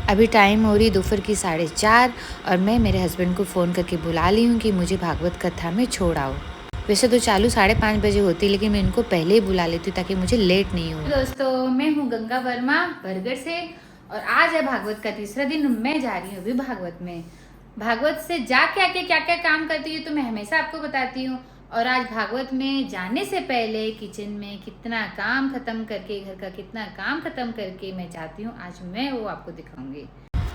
अभी टाइम हो रही दोपहर की 4:30 और मैं मेरे हस्बैंड को फ़ोन करके बुला ली हूँ कि मुझे भागवत कथा में छोड़ आओ। वैसे तो चालू 5:30 बजे होती, लेकिन मैं इनको पहले ही बुला लेती हूँ ताकि मुझे लेट नहीं हो। दोस्तों, मैं हूँ गंगा वर्मा बरगढ़ से और आज है भागवत का तीसरा दिन। मैं जा रही हूँ अभी भागवत में। भागवत से जाके आके क्या क्या काम करती हूँ तो मैं हमेशा आपको बताती हूँ। और आज भागवत में जाने से पहले किचन में कितना काम खत्म करके, घर का कितना काम खत्म करके मैं जाती हूँ, आज मैं वो आपको दिखाऊंगी।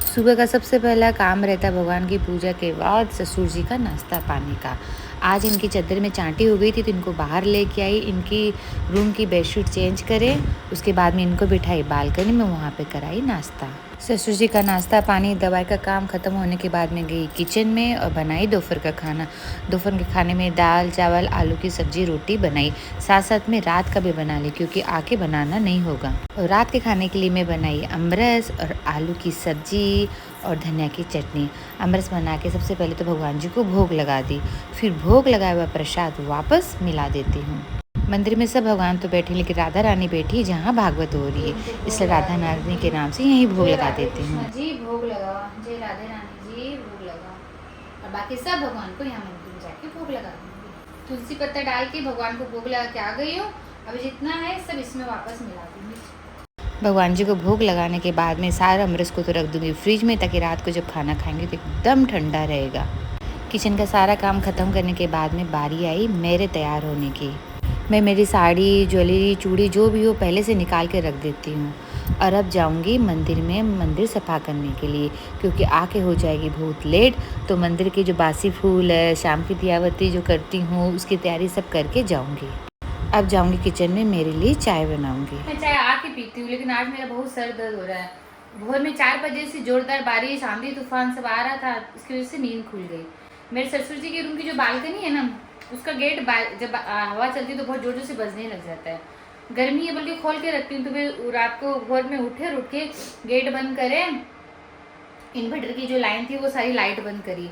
सुबह का सबसे पहला काम रहता है भगवान की पूजा के बाद ससुर जी का नाश्ता पानी का। आज इनकी चादर में चांटी हो गई थी तो इनको बाहर लेके आई, इनकी रूम की बेडशीट चेंज करे, उसके बाद में इनको बिठाई बालकनी में, वहाँ पे कराई नाश्ता। ससुर जी का नाश्ता पानी दवाई का काम ख़त्म होने के बाद में गई किचन में और बनाई दोपहर का खाना। दोपहर के खाने में दाल चावल आलू की सब्जी रोटी बनाई, साथ साथ में रात का भी बना ली क्योंकि आके बनाना नहीं होगा। और रात के खाने के लिए मैं बनाई अमरस और आलू की सब्जी और धनिया की चटनी। अमरस बना के सबसे पहले तो भगवान जी को भोग लगा दी, फिर भोग लगाया हुआ प्रसाद वापस मिला देती हूँ। मंदिर में सब भगवान तो बैठे, लेकिन राधा रानी बैठी जहाँ भागवत हो रही है, इसलिए राधा रानी के नाम से यहीं भोग लगा देती हूँ। जी भोग लगाओ, जय राधे रानी जी भोग लगाओ। और बाकी सब भगवान को यहाँ मंदिर में जाके भोग लगा दूँगी। तुलसी पत्ता डाल के भगवान को भोग लगा के आ गई हूँ। अभी जितना है सब इसमें वापस मिला दूँगी। भगवान जी को भोग लगाने के बाद में सारा अमरस को तो रख दूँगी फ्रिज में, ताकि रात को जब खाना खाएंगे तो एकदम ठंडा रहेगा। किचन का सारा काम ख़त्म करने के बाद में बारी आई मेरे तैयार होने की। मैं मेरी साड़ी ज्वेलरी चूड़ी जो भी हो पहले से निकाल के रख देती हूँ। और अब जाऊँगी मंदिर में मंदिर सफा करने के लिए, क्योंकि आके हो जाएगी बहुत लेट। तो मंदिर के जो बासी फूल है, शाम की दियावती जो करती हूँ उसकी तैयारी सब करके जाऊँगी। अब जाऊँगी किचन में, मेरे लिए चाय बनाऊँगी। मैं चाय आके पीती हूँ, लेकिन आज मेरा बहुत सर दर्द हो रहा है। भोर में 4 बजे से जोरदार बारिश आंधी तूफान सब आ रहा था, इसकी वजह से नींद खुल गई। मेरे ससुर जी के रूम की जो बालकनी है ना, उसका गेट जब हवा चलती है तो बहुत जोर जोर से बजने लग जाता है। गर्मी है बल्कि खोल के रखती हूँ, तो मैं रात को भोर में उठ के गेट बंद करे, इन्वर्टर की जो लाइन थी वो सारी लाइट बंद करी,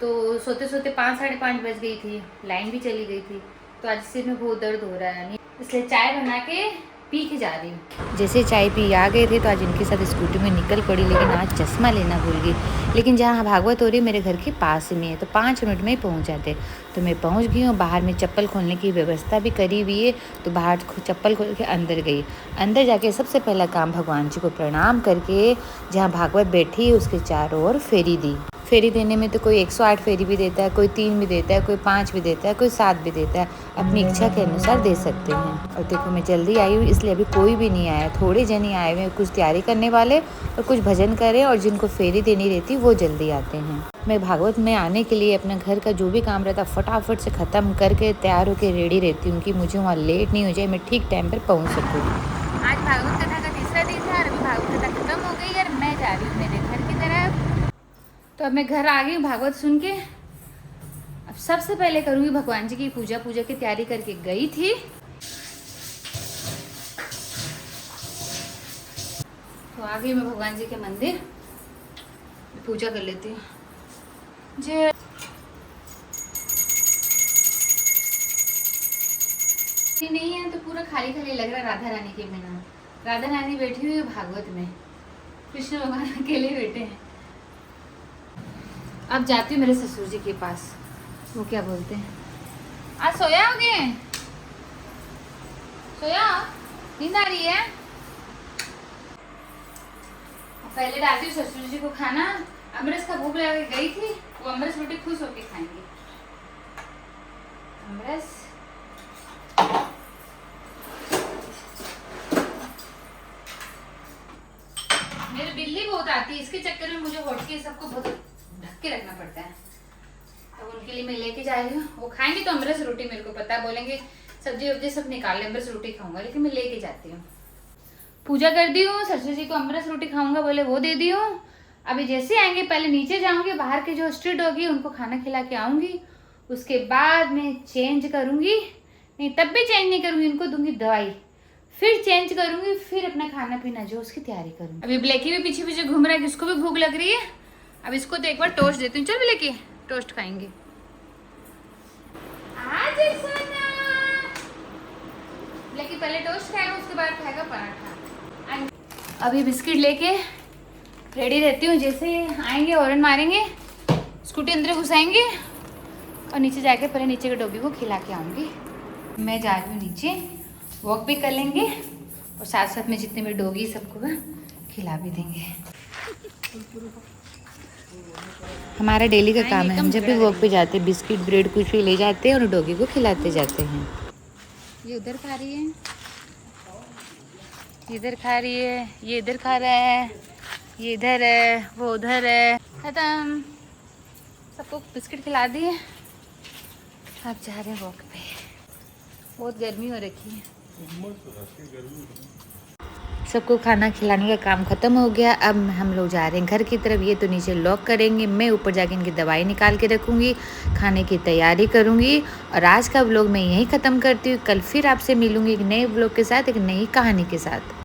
तो सोते सोते 5 साढ़े 5 बज गई थी, लाइन भी चली गई थी। तो आज सिर में बहुत दर्द हो रहा है, इसलिए चाय बना के पी के जा रही हूँ। जैसे चाय पी आ गए थे तो आज इनके साथ स्कूटी में निकल पड़ी, लेकिन आज चश्मा लेना भूल गई। लेकिन जहाँ भागवत हो रही है मेरे घर के पास में है, तो 5 मिनट में ही पहुँच जाते। तो मैं पहुँच गई हूँ। बाहर में चप्पल खोलने की व्यवस्था भी करी हुई है, तो बाहर चप्पल खोल के अंदर गई। अंदर जाके सबसे पहला काम भगवान जी को प्रणाम करके जहाँ भागवत बैठी है उसके चारों ओर फेरी दी। फेरी देने में तो कोई 108 फेरी भी देता है, कोई 3 भी देता है, कोई 5 भी देता है, कोई 7 भी देता है, अपनी इच्छा के अनुसार दे सकते हैं। और देखो मैं जल्दी आई हूँ इसलिए अभी कोई भी नहीं आया, थोड़े जन ही आए हुए हैं, कुछ तैयारी करने वाले और कुछ भजन करें, और जिनको फेरी देनी रहती वो जल्दी आते हैं। मैं भागवत में आने के लिए अपना घर का जो भी काम रहता फटाफट से ख़त्म करके तैयार होकर रेडी रहती हूँ कि मुझे वहाँ लेट नहीं हो जाए, मैं ठीक टाइम पर पहुँच सकूँ। आज भागवत कथा का तीसरा दिन था और अभी भागवत कथा खत्म हो गई और मैं जा रही हूँ मेरे घर की तरफ। तो अब मैं घर आ गई हूँ भागवत सुन के। अब सबसे पहले करूँगी भगवान जी की पूजा की तैयारी करके गई थी। तो आ गई मैं भगवान जी के मंदिर, पूजा कर लेती हूँ। जय नहीं है तो पूरा खाली खाली लग रहा है राधा रानी के बिना। राधा रानी बैठी हुई है भागवत में, कृष्ण भगवान अकेले बैठे हैं। अब जाती हूँ मेरे ससुर जी के पास, वो क्या बोलते हैं। आज सोया होगे? सोया? नींद आ रही है? पहले डालती हूँ ससुर जी को खाना। अमरस का भोग लगा के गई थी, वो अमरस रोटी खुश होके खाएंगे। अमरस मेरी बिल्ली बहुत आती है, इसके चक्कर में मुझे होट के सबको बहुत ढक के रखना पड़ता है। अब उनके लिए मैं लेके जा रही हूँ, वो खाएंगे तो अमरस रोटी, मेरे को पता है बोलेंगे सब्जी वब्जी सब निकाल ले, अमरस रोटी खाऊंगा, लेकिन मैं लेके जाती हूँ। पूजा कर दी हूँ, ससुर जी को अमरस रोटी खाऊंगा बोले वो दे दी हूँ। अभी जैसे आएंगे पहले नीचे जाऊंगी, बाहर के जो स्ट्रीट होगी उनको खाना खिला के आऊंगी, उसके बाद मैं चेंज करूंगी, नहीं तब भी चेंज नहीं करूंगी, उनको दूंगी दवाई, फिर चेंज करूंगी, फिर अपना खाना पीना जो उसकी तैयारी करूंगी। अभी ब्लैकी भी पीछे पीछे घूम रहा है, किसको भी भूख लग रही है। अब इसको तो एक बार टोस्ट देती हूँ। चल ब्लैकी टोस्ट खाएंगे। ब्लैकी पहले टोस्ट खाएगा, उसके बाद खाएगा पराठा। अभी बिस्किट लेके रेडी रहती हूँ, जैसे आएंगे हॉर्न मारेंगे, स्कूटी अंदर घुसाएंगे और नीचे जाके पहले नीचे के डॉगी को खिला के आऊँगी। मैं जा रही हूँ नीचे, वॉक भी कर लेंगे और साथ साथ में जितने भी डॉगी सबको खिला भी देंगे। हमारा डेली का काम है, हम जब भी वॉक पे जाते हैं बिस्किट ब्रेड कुछ भी ले जाते हैं और डॉगी को खिलाते जाते हैं। ये उधर खा रही है, इधर खा रही है, ये इधर खा रहा है, ये इधर है, वो उधर है। खत्म, सबको बिस्किट खिला दिए। अब जा रहे हैं वॉक पे। बहुत गर्मी हो रखी है। सबको खाना खिलाने का काम ख़त्म हो गया। अब हम लोग जा रहे हैं घर की तरफ। ये तो नीचे लॉक करेंगे, मैं ऊपर जाके इनकी दवाई निकाल के रखूँगी, खाने की तैयारी करूँगी। और आज का व्लॉग मैं यहीं ख़त्म करती हूँ। कल फिर आपसे मिलूँगी एक नए व्लॉग के साथ, एक नई कहानी के साथ।